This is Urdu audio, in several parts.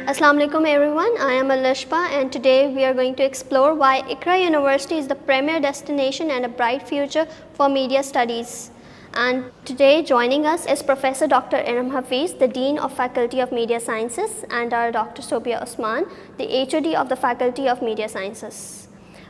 Assalamu alaikum everyone, I am Alishba and today we are going to explore why Iqra University is the premier destination and a bright future for media studies. And today joining us is Professor Dr. Iram Hafiz, the Dean of Faculty of Media Sciences, and our Dr. Sobia Osman, the HOD of the Faculty of Media Sciences.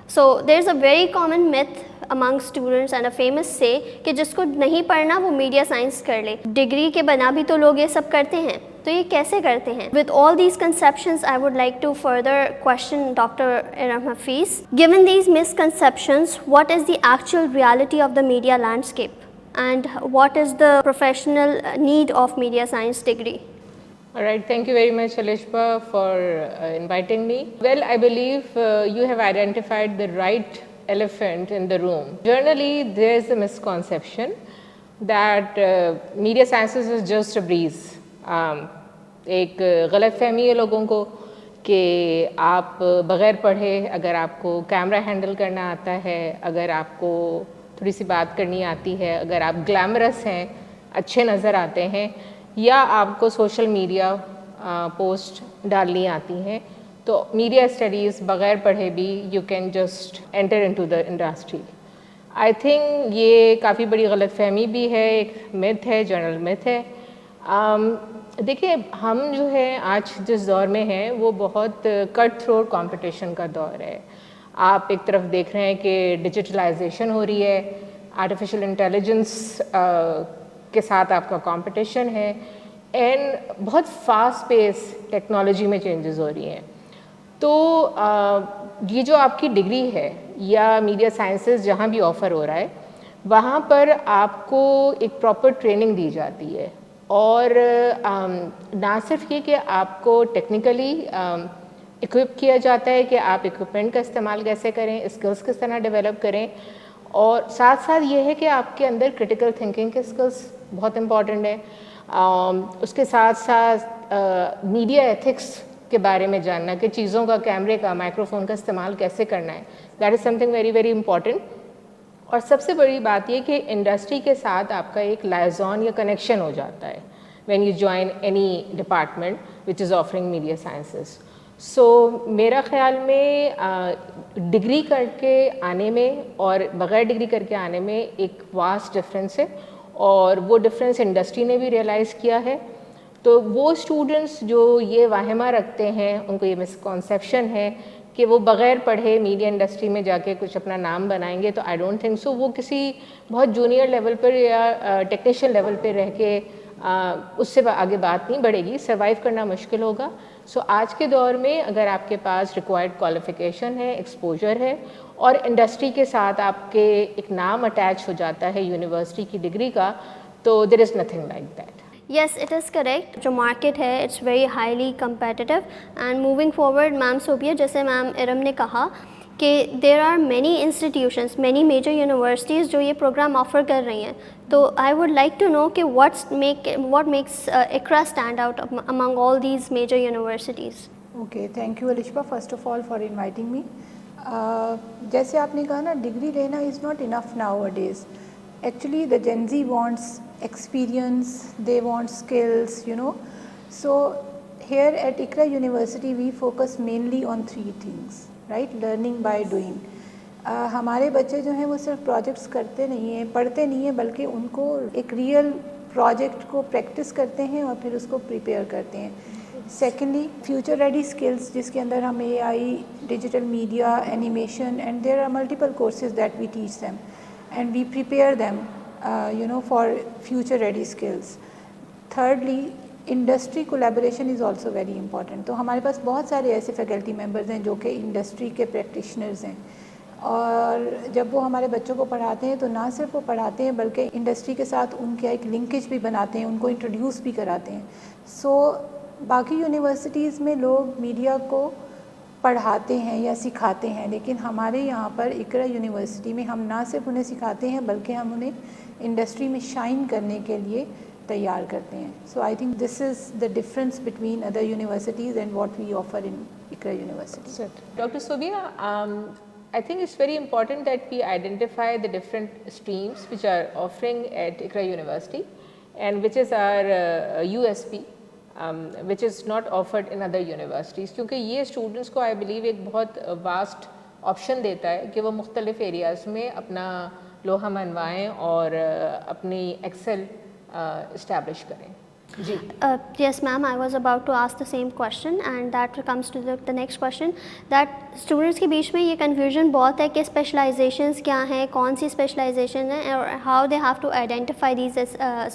So there's a very common myth among students and a famous say کہ جس کو نہیں پڑھنا وہ میڈیا سائنس کر لے, ڈگری کے بنا بھی تو لوگ یہ سب کرتے ہیں, تو یہ کیسے کرتے ہیں؟ With all these conceptions, I would like to further question Dr. Iram Hafiz. Given these misconceptions, what is the actual reality of the media landscape and what is the professional need of media science degree? All right, thank you very much, Alishba, for inviting me. Well, I believe you have identified the right elephant in the room. Generally, there is a misconception that media sciences is just a breeze. ایک غلط فہمی ہے لوگوں کو کہ آپ بغیر پڑھے اگر آپ کو کیمرہ ہینڈل کرنا آتا ہے, اگر آپ کو تھوڑی سی بات کرنی آتی ہے, اگر آپ گلیمرس ہیں, اچھے نظر آتے ہیں, یا آپ کو سوشل میڈیا پوسٹ ڈالنی آتی ہیں, تو میڈیا اسٹڈیز بغیر پڑھے بھی you can just enter into the industry. I think یہ کافی بڑی غلط فہمی بھی ہے, ایک میتھ ہے, جنرل میتھ ہے. دیکھیے, ہم جو ہے آج جس دور میں ہیں وہ بہت کٹ تھروٹ کمپٹیشن کا دور ہے. آپ ایک طرف دیکھ رہے ہیں کہ ڈیجیٹلائزیشن ہو رہی ہے, آرٹیفیشیل انٹیلیجنس کے ساتھ آپ کا کمپٹیشن ہے, اینڈ بہت فاسٹ پیس ٹیکنالوجی میں چینجز ہو رہی ہیں. تو یہ جو آپ کی ڈگری ہے یا میڈیا سائنسز جہاں بھی آفر ہو رہا ہے, وہاں پر آپ کو ایک پراپر ٹریننگ دی جاتی ہے, اور نہ صرف یہ کہ آپ کو ٹیکنیکلی اکوپ کیا جاتا ہے کہ آپ اکوپمنٹ کا استعمال کیسے کریں, اسکلس کس طرح ڈیولپ کریں, اور ساتھ ساتھ یہ ہے کہ آپ کے اندر کرٹیکل تھنکنگ کے اسکلس بہت امپورٹنٹ ہے. اس کے ساتھ ساتھ میڈیا ایتھکس کے بارے میں جاننا کہ چیزوں کا, کیمرے کا, مائکرو فون کا استعمال کیسے کرنا ہے, that is some thing very very important. اور سب سے بڑی بات یہ کہ انڈسٹری کے ساتھ آپ کا ایک لائزون یا کنیکشن ہو جاتا ہے when you join any department which is offering media sciences. So میرا خیال میں ڈگری کر کے آنے میں اور بغیر ڈگری کر کے آنے میں ایک واسٹ ڈفرینس ہے, اور وہ ڈفرینس انڈسٹری نے بھی ریئلائز کیا ہے. تو وہ اسٹوڈنٹس جو یہ واہمہ رکھتے ہیں, ان کو یہ مسکنسیپشن ہے کہ وہ بغیر پڑھے میڈیا انڈسٹری میں جا کے کچھ اپنا نام بنائیں گے, تو آئی ڈونٹ تھنک سو. وہ کسی بہت جونیئر لیول پر یا ٹیکنیشین لیول پہ رہ کے اس سے آگے بات نہیں بڑھے گی, سروائیو کرنا مشکل ہوگا. سو آج کے دور میں اگر آپ کے پاس ریکوائرڈ کوالیفیکیشن ہے, ایکسپوجر ہے, اور انڈسٹری کے ساتھ آپ کے ایک نام اٹیچ ہو جاتا ہے یونیورسٹی کی ڈگری کا, تو there is nothing like that. Yes, it is correct. جو مارکیٹ ہے it's very highly competitive. And moving forward, ma'am Sobia, جیسے میم ارم نے کہا کہ there are many institutions, many major universities جو یہ پروگرام آفر کر رہی ہیں. تو I would like to know کہ what makes Iqra stand out among all these major universities. Okay, thank you Alishba first of all for inviting me. جیسے آپ نے کہا نا, ڈگری لینا is not enough nowadays. Actually, the Gen Z wants experience, they want skills, you know. So here at Iqra University, we focus mainly on 3 things, right? Learning by doing. ہمارے بچے جو ہیں وہ صرف پروجیکٹس کرتے نہیں ہیں, پڑھتے نہیں ہیں, بلکہ ان کو ایک ریئل پروجیکٹ کو پریکٹس کرتے ہیں اور پھر اس کو پریپیئر کرتے ہیں. سیکنڈلی, فیوچر ریڈی اسکلس, جس کے اندر ہم AI, digital media, animation, and there are multiple courses that we teach them and we prepare them for future ready skills. Thirdly, industry collaboration is also very important. تو ہمارے پاس بہت سارے ایسے فیکلٹی ممبرز ہیں جو کہ انڈسٹری کے پریکٹیشنرز ہیں, اور جب وہ ہمارے بچوں کو پڑھاتے ہیں تو نہ صرف وہ پڑھاتے ہیں بلکہ انڈسٹری کے ساتھ ان کا ایک لنکیج بھی بناتے ہیں, ان کو انٹروڈیوس بھی کراتے ہیں. سو باقی یونیورسٹیز میں لوگ میڈیا کو پڑھاتے ہیں یا سکھاتے ہیں, لیکن ہمارے یہاں پر اقرا یونیورسٹی میں ہم نہ صرف انہیں سکھاتے ہیں بلکہ ہم انہیں انڈسٹری میں شائن کرنے کے لیے تیار کرتے ہیں. So I think this is the difference between other universities and what we offer in Iqra university. Dr. Sobia, I think it's very important that we identify the different streams which are offering at Iqra University and which is our USP. which is not offered in other universities, کیونکہ یہ اسٹوڈنٹس کو آئی بلیو ایک بہت واسٹ آپشن دیتا ہے کہ وہ مختلف ایریاز میں اپنا لوہا منوائیں اور اپنی ایکسل اسٹیبلش کریں. جی Yes, ma'am, I was about to ask the same question, and that comes to the next question, that students کے بیچ میں یہ confusion بہت ہے کہ specializations کیا ہیں, کون سی specialization ہیں, اور how they have to identify these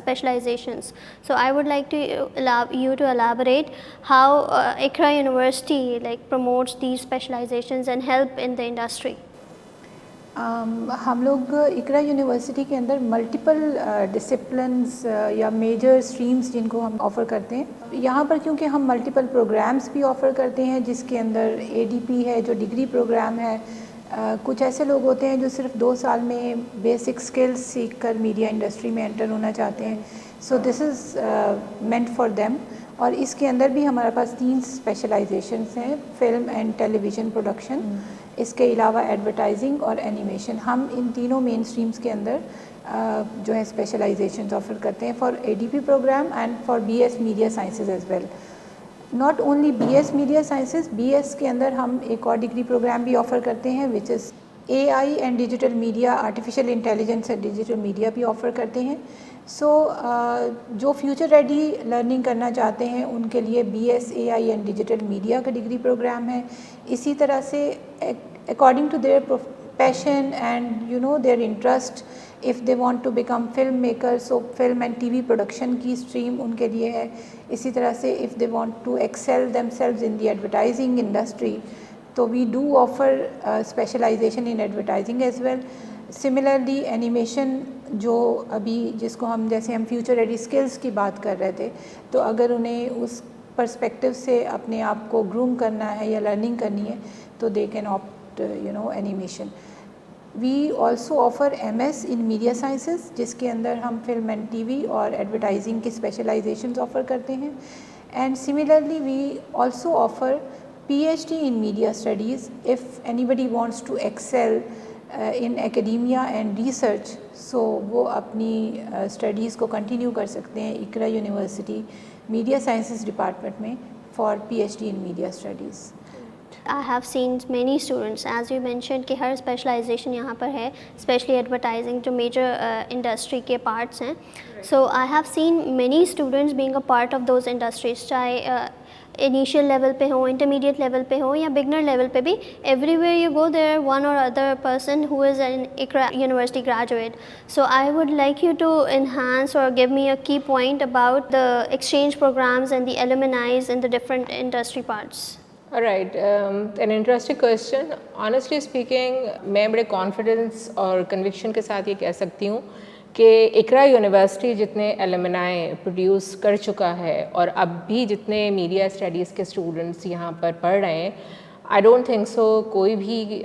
specializations. So I would like to you to elaborate how ICRA University like promotes these specializations and help in the industry. ہم لوگ اقرا یونیورسٹی کے اندر ملٹیپل ڈسپلنز یا میجر اسٹریمز جن کو ہم آفر کرتے ہیں. یہاں پر کیونکہ ہم ملٹیپل پروگرامز بھی آفر کرتے ہیں جس کے اندر ADP ہے جو ڈگری پروگرام ہے. کچھ ایسے لوگ ہوتے ہیں جو صرف 2 سال میں بیسک اسکلز سیکھ کر میڈیا انڈسٹری میں انٹر ہونا چاہتے ہیں. سو this is meant for them. اور اس کے اندر بھی ہمارے پاس 3 اسپیشلائزیشنس ہیں, film and television production, اس کے علاوہ ایڈورٹائزنگ اور اینیمیشن. ہم ان تینوں مین اسٹریمز کے اندر جو ہے اسپیشلائزیشنز آفر کرتے ہیں for ADP programme and for BS media sciences as well. Not only BS media sciences, BS کے اندر ہم ایک اور ڈگری پروگرام بھی آفر کرتے ہیں وچ از AI and digital media, artificial intelligence and digital media بھی آفر کرتے ہیں. سو جو فیوچر ریڈی لرننگ کرنا چاہتے ہیں ان کے لیے BS AI and digital media کا ڈگری پروگرام ہے. اسی طرح سے according to their passion and their interest, if they want to become film makers, so film and TV production کی stream ان کے لیے ہے. اسی طرح سے if they want to excel themselves in the advertising industry, so we do offer specialization in advertising as well. Similarly animation جو ابھی جس کو جیسے ہم فیوچر ریڈی اسکلس کی بات کر رہے تھے, تو اگر انہیں اس پرسپیکٹیو سے اپنے آپ کو گروم کرنا ہے یا لرننگ کرنی ہے تو they can opt animation. We also offer MS in media sciences جس کے اندر ہم فلم اینڈ TV اور ایڈورٹائزنگ کی اسپیشلائزیشنز آفر کرتے ہیں. And similarly we also offer PhD in media studies if anybody wants to excel in academia and research, so وہ اپنی اسٹڈیز کو کنٹینیو کر سکتے ہیں اقرا یونیورسٹی میڈیا سائنسز ڈپارٹمنٹ میں for PhD in media studies. I have seen many students, as you mentioned, کہ ہر اسپیشلائزیشن یہاں پر ہے, اسپیشلی ایڈورٹائزنگ جو میجر انڈسٹری کے پارٹس ہیں. So I have seen many students being a part of those industries, چاہے انیشیل لیول پہ ہوں, انٹرمیڈیٹ لیول پہ ہوں یا بگنر لیول پہ بھی. Everywhere you go there one اور other person who is an Iqra university graduate. So I would like you to enhance اور give me a key point about the exchange programmes and the alumnis in the different industry parts. Alright, an interesting question. Honestly speaking, میں بڑے کانفیڈنس اور کنوکشن کے ساتھ یہ کہہ سکتی ہوں کہ اقرا یونیورسٹی جتنے ایلومنائی پروڈیوس کر چکا ہے اور اب بھی جتنے میڈیا اسٹڈیز کے اسٹوڈنٹس یہاں پر پڑھ رہے ہیں, آئی ڈونٹ تھنک سو کوئی بھی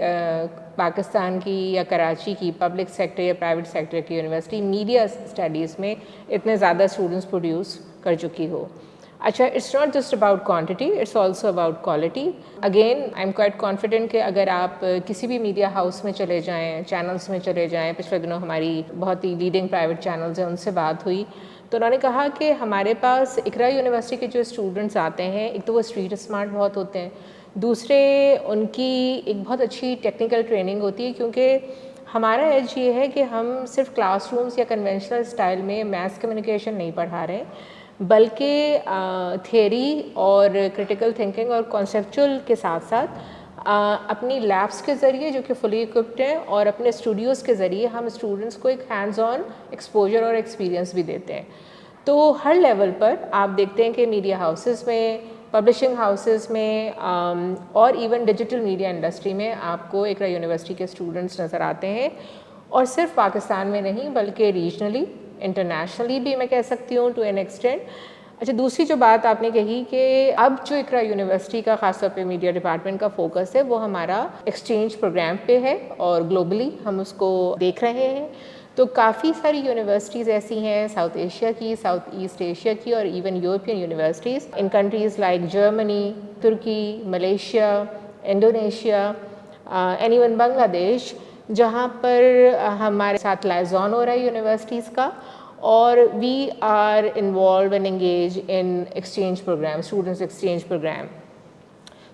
پاکستان کی یا کراچی کی پبلک سیکٹر یا پرائیویٹ سیکٹر کی یونیورسٹی میڈیا اسٹڈیز میں اتنے زیادہ اسٹوڈنٹس پروڈیوس کر چکی ہو. اچھا, it's not just about quantity, it's also about quality. Again I am quite confident کہ اگر آپ کسی بھی میڈیا ہاؤس میں چلے جائیں, چینلس میں چلے جائیں, پچھلے دنوں ہماری بہت ہی لیڈنگ پرائیویٹ چینلز ہیں ان سے بات ہوئی تو انہوں نے کہا کہ ہمارے پاس اقرا یونیورسٹی کے جو اسٹوڈنٹس آتے ہیں, ایک تو وہ اسٹریٹ اسمارٹ بہت ہوتے ہیں, دوسرے ان کی ایک بہت اچھی ٹیکنیکل ٹریننگ ہوتی ہے, کیونکہ ہمارا ایج یہ ہے کہ ہم صرف کلاس رومس یا کنونشنل اسٹائل میں میس کمیونیکیشن نہیں پڑھا رہے, بلکہ تھیوری اور کرٹیکل تھنکنگ اور کانسیپچول کے ساتھ ساتھ اپنی لیبس کے ذریعے جو کہ فلی اکوپڈ ہیں اور اپنے اسٹوڈیوز کے ذریعے ہم اسٹوڈنٹس کو ایک ہینڈز آن ایکسپوجر اور ایکسپیرینس بھی دیتے ہیں. تو ہر لیول پر آپ دیکھتے ہیں کہ میڈیا ہاؤسز میں, پبلشنگ ہاؤسز میں اور ایون ڈیجیٹل میڈیا انڈسٹری میں آپ کو اقرا یونیورسٹی کے اسٹوڈنٹس نظر آتے ہیں, اور صرف پاکستان میں نہیں بلکہ ریجنلی, انٹرنیشنلی بھی میں کہہ سکتی ہوں ٹو این ایکسٹینٹ. اچھا, دوسری جو بات آپ نے کہی کہ اب جو اقرا یونیورسٹی کا خاص طور پہ میڈیا ڈپارٹمنٹ کا فوکس ہے وہ ہمارا ایکسچینج پروگرام پہ ہے, اور گلوبلی ہم اس کو دیکھ رہے ہیں. تو کافی ساری یونیورسٹیز ایسی ہیں ساؤتھ ایشیا کی, ساؤتھ ایسٹ ایشیا کی, اور even European universities in countries like Germany, Turkey, Malaysia, Indonesia, and even Bangladesh, جہاں پر ہمارے ساتھ لائزون ہو رہا ہے یونیورسٹیز کا, اور we are involve and engage in exchange programme, students exchange programme.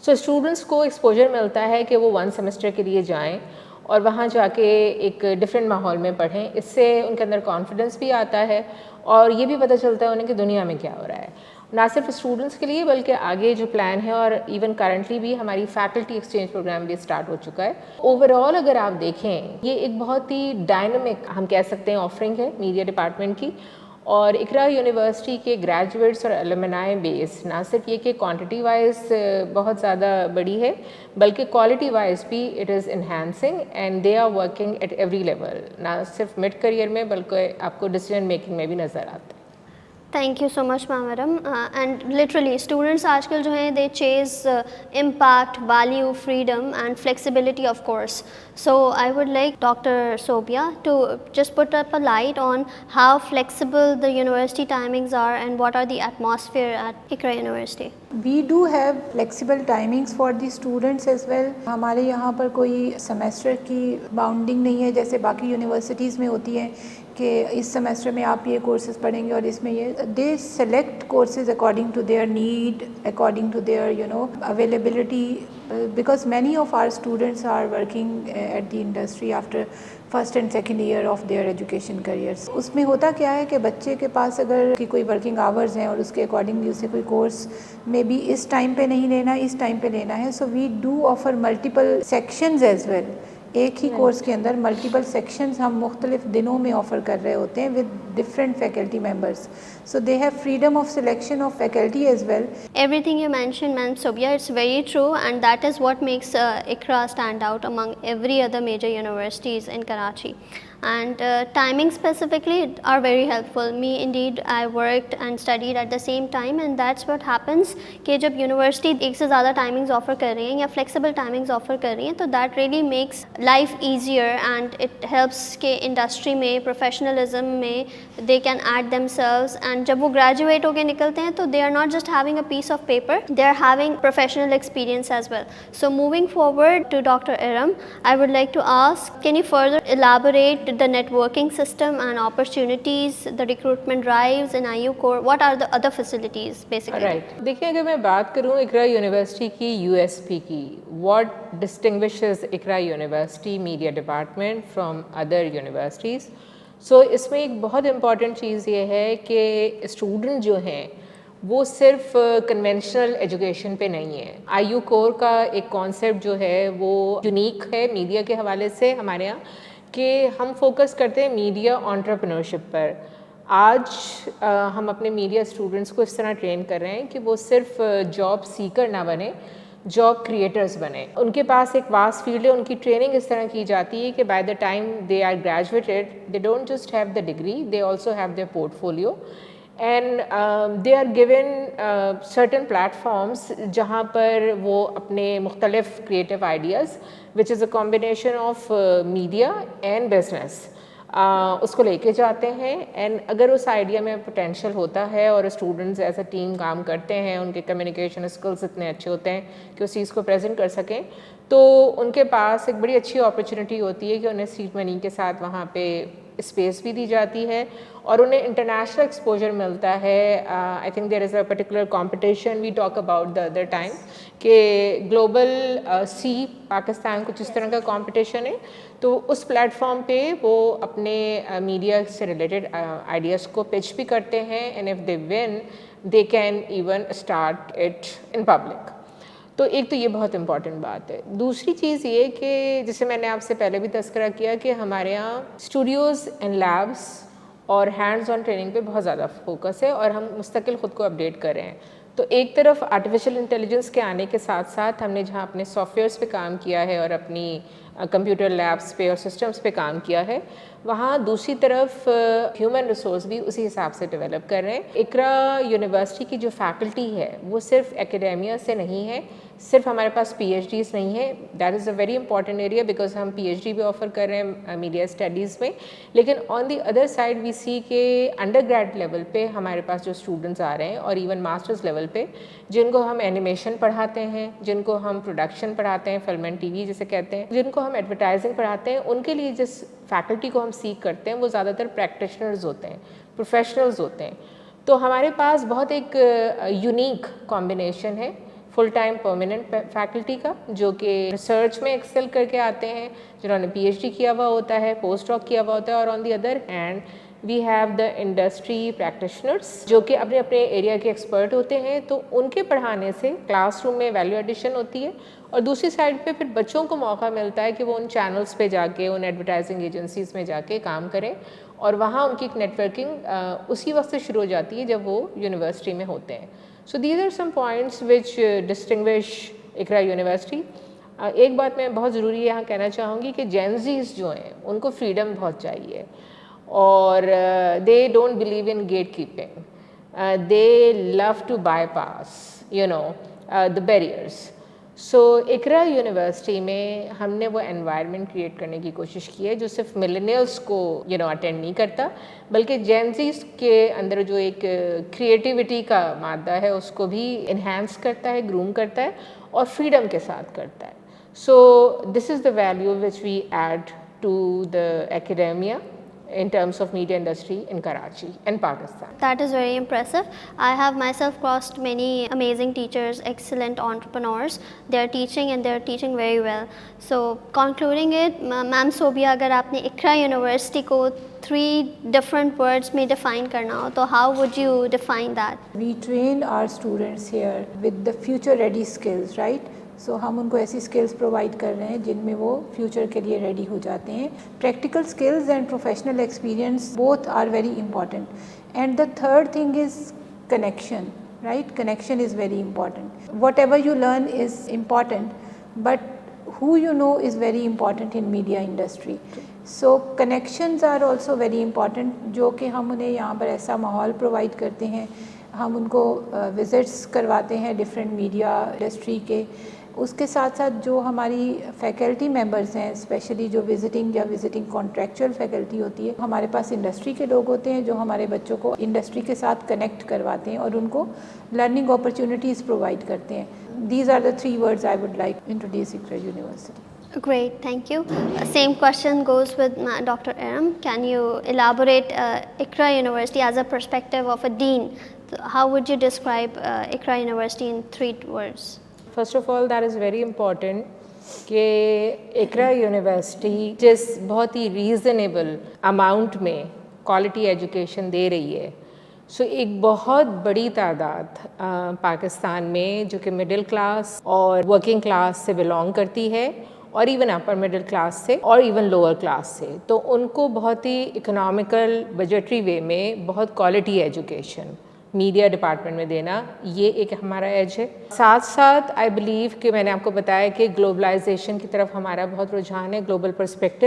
So students کو ایکسپوجر ملتا ہے کہ وہ 1 سیمسٹر کے لیے جائیں اور وہاں جا کے ایک ڈفرینٹ ماحول میں پڑھیں. اس سے ان کے اندر کانفیڈنس بھی آتا ہے اور یہ بھی پتہ چلتا ہے انہیں کہ دنیا میں کیا ہو رہا ہے, نہ صرف اسٹوڈنٹس کے لیے بلکہ آگے جو پلان ہے, اور ایون کرنٹلی بھی ہماری فیکلٹی ایکسچینج پروگرام بھی اسٹارٹ ہو چکا ہے. اوور آل اگر آپ دیکھیں یہ ایک بہت ہی ڈائنامک ہم کہہ سکتے ہیں آفرنگ ہے میڈیا ڈپارٹمنٹ کی. اور اقرا یونیورسٹی کے گریجویٹس اور الومنائی بیس نہ صرف یہ کہ کوانٹٹی وائز بہت زیادہ بڑی ہے بلکہ کوالٹی وائز بھی it is enhancing, and they are working at every level, نہ صرف مڈ کریئر میں بلکہ آپ کو ڈیسیجن میکنگ میں بھی نظر آتا ہے. Thank you so much madam. And literally students آج کل جو ہیں دے چیز impact, value, freedom and flexibility of course. So I would like Dr. Sobia to just put up a light on how flexible the university timings are and what are the atmosphere at Iqra University. We do have flexible timings for the students as well. ہمارے یہاں پر کوئی سیمسٹر کی باؤنڈنگ نہیں ہے جیسے باقی یونیورسٹیز میں ہوتی ہے کہ اس سیمسٹر میں آپ یہ کورسز پڑھیں گے اور اس میں یہ. They select courses according to their need, according to their availability, because many of our students are working at the industry after first and second year of their education careers. اس میں ہوتا کیا ہے کہ بچے کے پاس اگر کوئی ورکنگ آورز ہیں اور اس کے اکارڈنگلی اسے کوئی کورس میں بھی اس ٹائم پہ نہیں لینا, اس ٹائم پہ لینا ہے. So we do offer multiple sections as well. ایک ہی کورس کے اندر ملٹیپل سیکشنز ہم مختلف دنوں میں آفر کر رہے ہوتے ہیں with different faculty members. So they have freedom of selection of faculty as well. Everything you mentioned, Ma'am Sobia, it's very true, and that is what makes Iqra stand out among every other major universities in Karachi. And timing specifically are very helpful. Me indeed, I worked and studied at the same time, and that's what happens کہ جب یونیورسٹی ایک سے زیادہ ٹائمنگز آفر کر رہی ہیں یا فلیکسیبل ٹائمنگز آفر کر رہی ہیں تو that really makes life easier, and it helps کہ انڈسٹری میں, پروفیشنلزم میں they can add themselves. And جب وہ گریجویٹ ہو کے نکلتے ہیں تو they are not just having a piece of paper, they are having professional experience as well. So moving forward to doctor Erum, I would like to ask, can you further elaborate the networking system and opportunities, the recruitment drives in IU core, what are the other facilities basically? Right. دیکھیں اگر میں بات کروں اقرا یونیورسٹی کی USP کی, what distinguishes Iqra university media department from other universities, so اس میں ایک بہت امپورٹنٹ چیز یہ ہے کہ اسٹوڈنٹ جو ہیں وہ صرف کنونشنل ایجوکیشن پہ نہیں ہے. IU کور کا ایک کانسیپٹ جو ہے وہ یونیک ہے میڈیا کے حوالے سے ہمارے یہاں, کہ ہم فوکس کرتے ہیں میڈیا انٹرپرینورشپ پر. آج ہم اپنے میڈیا اسٹوڈنٹس کو اس طرح ٹرین کر رہے ہیں کہ وہ صرف جاب سیکر نہ بنے, جاب کریٹرز بنے. ان کے پاس ایک واس فیلڈ ہے, ان کی ٹریننگ اس طرح کی جاتی ہے کہ by the time they are graduated they don't just have the degree, they also have their portfolio, and they are given certain platforms جہاں پر وہ اپنے مختلف creative ideas which is a combination of media and business اس کو لے کے جاتے ہیں. اینڈ اگر اس آئیڈیا میں پوٹینشیل ہوتا ہے اور اسٹوڈنٹس ایز اے ٹیم کام کرتے ہیں, ان کے کمیونیکیشن اسکلس اتنے اچھے ہوتے ہیں کہ اس چیز کو پریزنٹ کر سکیں, تو ان کے پاس ایک بڑی اچھی اپرچونیٹی ہوتی ہے کہ انہیں سیٹ منی کے ساتھ وہاں پہ اسپیس بھی دی جاتی ہے اور انہیں انٹرنیشنل ایکسپوجر ملتا ہے. I think there is a particular competition we talk about the other time کہ گلوبل سی پاکستان کچھ اس طرح کا کمپٹیشن ہے, تو اس پلیٹ فارم پہ وہ اپنے میڈیا سے ریلیٹڈ آئیڈیاز کو پچ بھی کرتے ہیں, and if they win they can even start it in public. تو ایک تو یہ بہت امپورٹنٹ بات ہے. دوسری چیز یہ کہ جسے میں نے آپ سے پہلے بھی تذکرہ کیا کہ ہمارے یہاں اسٹوڈیوز اینڈ لیبس اور ہینڈز آن ٹریننگ پہ بہت زیادہ فوکس ہے اور ہم مستقل خود کو اپڈیٹ کر رہے ہیں. تو ایک طرف آرٹیفیشیل انٹیلیجنس کے آنے کے ساتھ ساتھ ہم نے جہاں اپنے سافٹ ویئرس پہ کام کیا ہے اور اپنی کمپیوٹر لیبس پہ اور سسٹمس پہ کام کیا ہے, وہاں دوسری طرف ہیومن ریسورس بھی اسی حساب سے ڈیولپ کر رہے ہیں. اقرا یونیورسٹی کی جو فیکلٹی ہے وہ صرف ایکیڈیمیا سے نہیں ہے, صرف ہمارے پاس پی ایچ ڈیز نہیں ہے. That is a very important area because ہم پی ایچ ڈی بھی آفر کر رہے ہیں میڈیا اسٹڈیز میں, لیکن آن دی ادر سائڈ وی سی کہ انڈر گریڈ لیول پہ ہمارے پاس جو اسٹوڈنٹس آ رہے ہیں اور ایون ماسٹرز لیول پہ جن کو ہم اینیمیشن پڑھاتے ہیں, جن کو ہم پروڈکشن پڑھاتے ہیں, فلم اینڈ ٹی وی جسے کہتے ہیں, جن کو ہم ایڈورٹائزنگ پڑھاتے ہیں, ان کے لیے جس فیکلٹی کو ہم سیکھ کرتے ہیں وہ زیادہ تر پریکٹیشنرز ہوتے ہیں. پروفیشنلز ہوتے ہیں. تو ہمارے پاس بہت ایک یونیک کمبینیشن ہے فل ٹائم پرماننٹ فیکلٹی کا, جو کہ ریسرچ میں ایکسل کر کے آتے ہیں, جنہوں نے پی ایچ ڈی کیا ہوا ہوتا ہے, پوسٹ ڈاک کیا ہوا ہوتا ہے, اور on the other hand we have the industry practitioners جو کہ اپنے اپنے ایریا کے ایکسپرٹ ہوتے ہیں. تو ان کے پڑھانے سے کلاس روم میں ویلیو ایڈیشن ہوتی ہے, اور دوسری سائڈ پہ پھر بچوں کو موقع ملتا ہے کہ وہ ان چینلز پہ جا کے, ان ایڈورٹائزنگ ایجنسیز میں جا کے کام کریں, اور وہاں ان کی ایک نیٹ ورکنگ اسی وقت سے شروع ہو جاتی ہے جب وہ یونیورسٹی میں ہوتے ہیں. So these are some points which distinguish Iqra university. ایک بات میں بہت ضروری یہاں کہنا چاہوں گی کہ جینزیز جو ہیں ان کو فریڈم بہت چاہیے, اور they don't believe in gatekeeping, they love to bypass the barriers. So Iqra university میں ہم نے وہ انوائرمنٹ کریٹ کرنے کی کوشش کی ہے جو صرف ملینیلس کو اٹینڈ نہیں کرتا, بلکہ جینزیز کے اندر جو ایک کریٹیوٹی کا مادہ ہے اس کو بھی انہینس کرتا ہے, گروم کرتا ہے, اور فریڈم کے ساتھ کرتا ہے. So this is the value which we add to the academia in terms of media industry in Karachi and Pakistan. That is very impressive. I have myself crossed many amazing teachers, excellent entrepreneurs. They are teaching very well. So concluding it, ma'am Sobia, agar aapne Iqra University ko 3 different words mein define karna ho, to how would you define that? We train our students here with the future ready skills, right? سو ہم ان کو ایسی اسکلس پرووائڈ کر رہے ہیں جن میں وہ فیوچر کے لیے ریڈی ہو جاتے ہیں. Practical skills and professional experience both are very important. And the third thing is connection, right? Connection is very important. Whatever you learn is important, but who you know is very important in media industry. So connections are also very important, جو کہ ہم انہیں یہاں پر ایسا ماحول پرووائڈ کرتے ہیں, ہم ان کو وزٹس کرواتے ہیں ڈفرینٹ میڈیا انڈسٹری کے. اس کے ساتھ ساتھ جو ہماری فیکلٹی ممبرس ہیں, اسپیشلی جو وزٹنگ کانٹریکچوئل فیکلٹی ہوتی ہے, ہمارے پاس انڈسٹری کے لوگ ہوتے ہیں جو ہمارے بچوں کو انڈسٹری کے ساتھ کنیکٹ کرواتے ہیں اور ان کو لرننگ اپرچونیٹیز پرووائڈ کرتے ہیں. These are the 3 words I would like to introduce Iqra University. Great, thank you. Same question goes with Dr. Iram. Can you elaborate Iqra University as a perspective of a dean? How would you describe Iqra University in 3 words? First of all, that is very important کہ اقرا یونیورسٹی جس بہت ہی ریزنیبل اماؤنٹ میں کوالٹی ایجوکیشن دے رہی ہے, سو ایک بہت بڑی تعداد پاکستان میں جو کہ مڈل کلاس اور ورکنگ کلاس سے بلانگ کرتی ہے, اور ایون اپر مڈل کلاس سے, اور ایون لوور کلاس سے, تو ان کو بہت ہی اکنامیکل بجٹری وے میں بہت کوالٹی ایجوکیشن میڈیا ڈپارٹمنٹ میں دینا, یہ ایک ہمارا ایج ہے. ساتھ ساتھ آئی بلیو کہ میں نے آپ کو بتایا کہ گلوبلائزیشن کی طرف ہمارا بہت رجحان ہے, گلوبل پرسپیکٹو.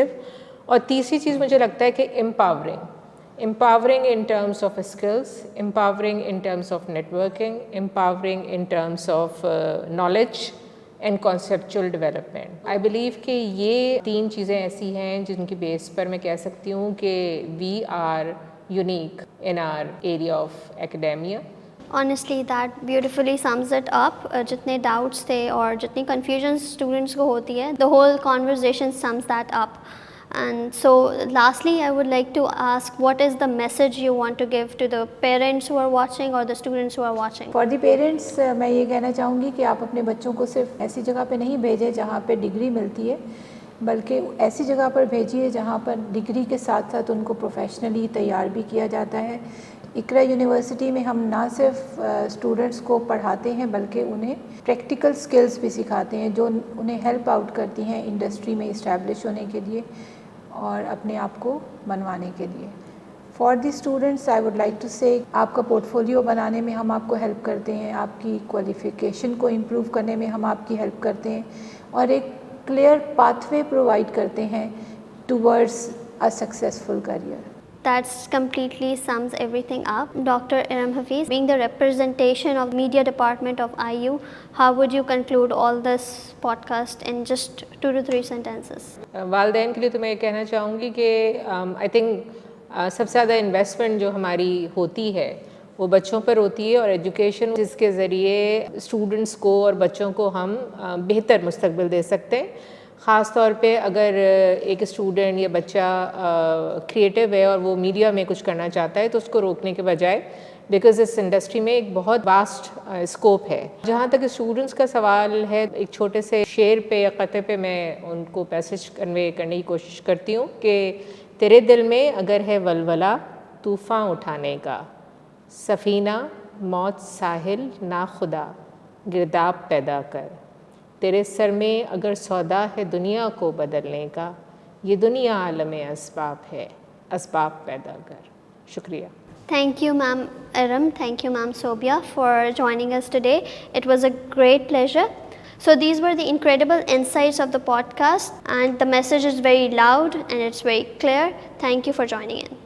اور تیسری چیز مجھے لگتا ہے کہ empowering in terms of skills, empowering in terms of networking, empowering in terms of knowledge and conceptual development. I believe کہ یہ 3 چیزیں ایسی ہیں جن کی بیس پر میں کہہ سکتی ہوں کہ we are unique in our area of academia. Honestly, that beautifully sums it up. جتنے doubts تھے اور جتنی confusions students کو ہوتی ہے, the whole conversation sums that up. And so lastly, I would like to ask, what is the message you want to give to the parents who are watching or the students who are watching? For the parents, میں یہ کہنا چاہوں گی کہ آپ اپنے بچوں کو صرف ایسی جگہ پہ نہیں بھیجیں جہاں پہ ڈگری ملتی ہے, بلکہ ایسی جگہ پر بھیجیے جہاں پر ڈگری کے ساتھ ساتھ ان کو پروفیشنلی تیار بھی کیا جاتا ہے. اقرا یونیورسٹی میں ہم نہ صرف اسٹوڈنٹس کو پڑھاتے ہیں بلکہ انہیں پریکٹیکل اسکلس بھی سکھاتے ہیں جو انہیں ہیلپ آؤٹ کرتی ہیں انڈسٹری میں اسٹیبلش ہونے کے لیے اور اپنے آپ کو بنوانے کے لیے. For the students I would like to say, آپ کا پورٹ فولیو بنانے میں ہم آپ کو ہیلپ کرتے ہیں, آپ کی کوالیفیکیشن کو امپروو کرنے میں ہم آپ کی ہیلپ کرتے ہیں, اور ایک کلیئر پاتھ وے پرووائڈ کرتے ہیں towards a successful career. That completely sums everything up. Dr. Iram Hafiz, being the representation of media department of IU, how would you conclude all this podcast in just 2 to 3 sentences? والدین کے لیے تو میں یہ کہنا چاہوں گی کہ آئی تھنک سب سے زیادہ انویسٹمنٹ جو ہماری ہوتی ہے وہ بچوں پر ہوتی ہے, اور ایجوکیشن جس کے ذریعے اسٹوڈنٹس کو اور بچوں کو ہم بہتر مستقبل دے سکتے ہیں, خاص طور پہ اگر ایک اسٹوڈنٹ یا بچہ کریٹو ہے اور وہ میڈیا میں کچھ کرنا چاہتا ہے تو اس کو روکنے کے بجائے، بیکاز اس انڈسٹری میں ایک بہت واسٹ اسکوپ ہے. جہاں تک اسٹوڈنٹس کا سوال ہے، ایک چھوٹے سے شعر پہ یا قطعے پہ میں ان کو میسج کنوے کرنے کی کوشش کرتی ہوں کہ تیرے دل میں اگر ہے ولولہ طوفان اٹھانے کا، سفینہ موت ساحل نا خدا گرداب پیدا کر. تیرے سر میں اگر سودا ہے دنیا کو بدلنے کا، یہ دنیا عالم اسباب ہے، اسباب پیدا کر. شکریہ. Thank you, Ma'am Aram. Thank you, Ma'am Sobia, for joining us today. It was a great pleasure. So these were the incredible insights of the podcast, and the message is very loud and it's very clear. Thank you for joining in.